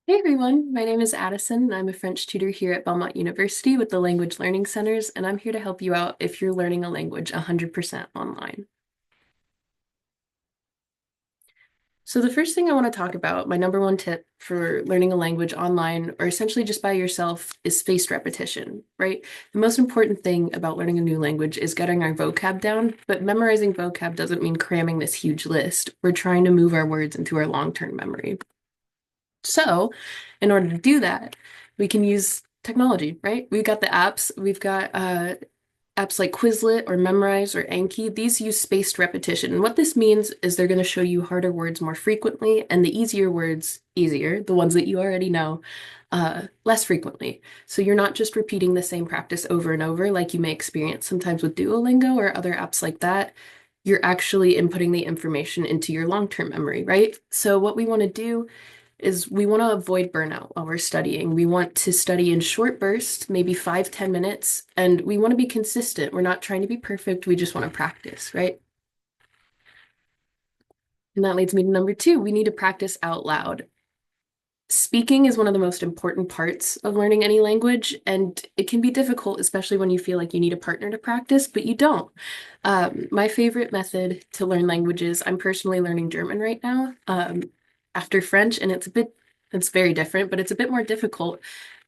Hey everyone, my name is Addison, and I'm a French tutor here at Belmont University with the Language Learning Centers, and I'm here to help you out if you're learning a language 100% online. So the first thing I want to talk about, my number one tip for learning a language online or essentially just by yourself is spaced repetition, right? The most important thing about learning a new language is getting our vocab down, but memorizing vocab doesn't mean cramming this huge list. We're trying to move our words into our long-term memory. So, in order to do that, we can use technology, right? We've got the apps. We've got apps like Quizlet or Memrise or Anki. These use spaced repetition. And what this means is they're going to show you harder words more frequently and the easier words easier, the ones that you already know, less frequently. So you're not just repeating the same practice over and over like you may experience sometimes with Duolingo or other apps like that. You're actually inputting the information into your long-term memory, right? So what we want to do is we want to avoid burnout while we're studying. We want to study in short bursts, maybe 5, 10 minutes, and we want to be consistent. We're not trying to be perfect. We just want to practice, right? And that leads me to number two. We need to practice out loud. Speaking is one of the most important parts of learning any language, and it can be difficult, especially when you feel like you need a partner to practice, but you don't. My favorite method to learn languages, I'm personally learning German right now, after French, and it's very different, but it's a bit more difficult.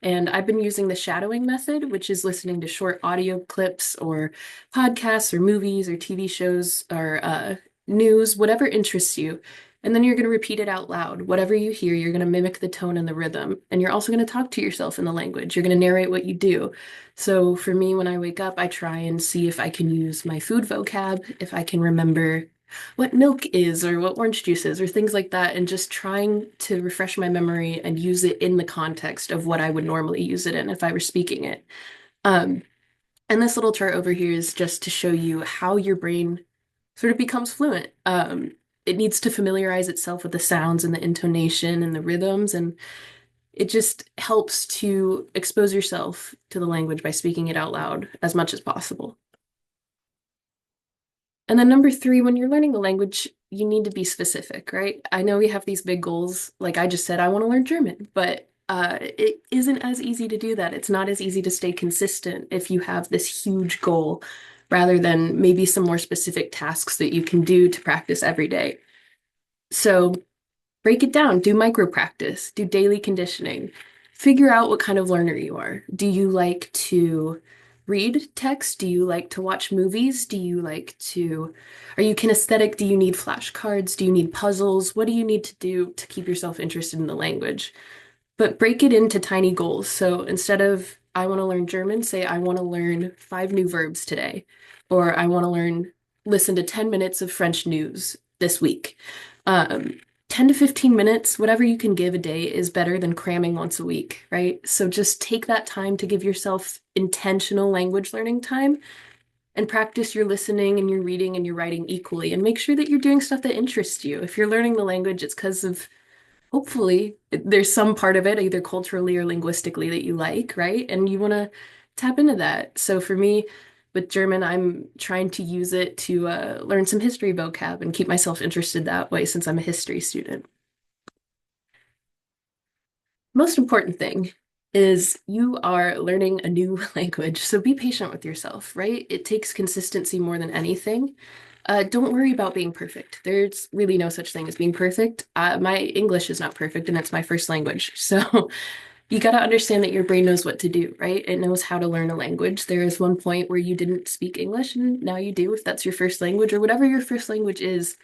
And I've been using the shadowing method, which is listening to short audio clips or podcasts or movies or TV shows or news, whatever interests you. And then you're going to repeat it out loud. Whatever you hear, you're going to mimic the tone and the rhythm. And you're also going to talk to yourself in the language. You're going to narrate what you do. So for me, when I wake up, I try and see if I can use my food vocab, if I can remember what milk is or what orange juice is or things like that, and just trying to refresh my memory and use it in the context of what I would normally use it in if I were speaking it. Um, and this little chart over here is just to show you how your brain sort of becomes fluent. It needs to familiarize itself with the sounds and the intonation and the rhythms, and it just helps to expose yourself to the language by speaking it out loud as much as possible. And then number three, when you're learning the language, you need to be specific, right? I know we have these big goals. Like I just said, I want to learn German, but it isn't as easy to do that. It's not as easy to stay consistent if you have this huge goal rather than maybe some more specific tasks that you can do to practice every day. So break it down, do micro practice, do daily conditioning, figure out what kind of learner you are. Do you like to read text? Do you like to watch movies? Are you kinesthetic? Do you need flashcards? Do you need puzzles? What do you need to do to keep yourself interested in the language? But break it into tiny goals. So instead of, I want to learn German, say, I want to learn 5 new verbs today, or I want to listen to 10 minutes of French news this week. Um, 10 to 15 minutes, whatever you can give a day, is better than cramming once a week, right? So just take that time to give yourself intentional language learning time and practice your listening and your reading and your writing equally. And make sure that you're doing stuff that interests you. If you're learning the language, it's because of hopefully there's some part of it, either culturally or linguistically, that you like, right? And you want to tap into that. So for me, with German, I'm trying to use it to learn some history vocab and keep myself interested that way since I'm a history student. Most important thing is you are learning a new language, so be patient with yourself, right? It takes consistency more than anything. Don't worry about being perfect. There's really no such thing as being perfect. My English is not perfect, and it's my first language. So you got to understand that your brain knows what to do, right? It knows how to learn a language. There is one point where you didn't speak English, and now you do, if that's your first language or whatever your first language is.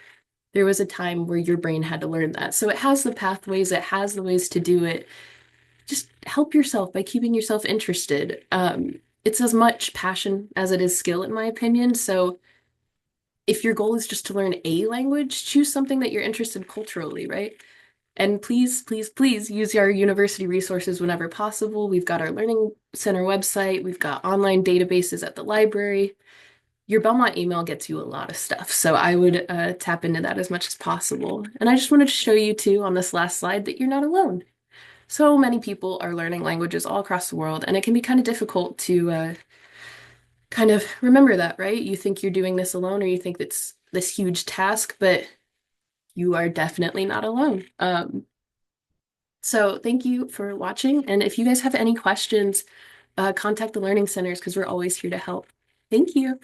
There was a time where your brain had to learn that. So it has the pathways, it has the ways to do it. Just help yourself by keeping yourself interested. It's as much passion as it is skill, in my opinion. So if your goal is just to learn a language, choose something that you're interested culturally, right? And please, please, please use our university resources whenever possible. We've got our Learning Center website, we've got online databases at the library. Your Belmont email gets you a lot of stuff, so I would tap into that as much as possible. And I just wanted to show you too on this last slide that you're not alone. So many people are learning languages all across the world, and it can be kind of difficult to kind of remember that, right? You think you're doing this alone, or you think it's this huge task, but you are definitely not alone. So thank you for watching. And if you guys have any questions, contact the Learning Centers because we're always here to help. Thank you.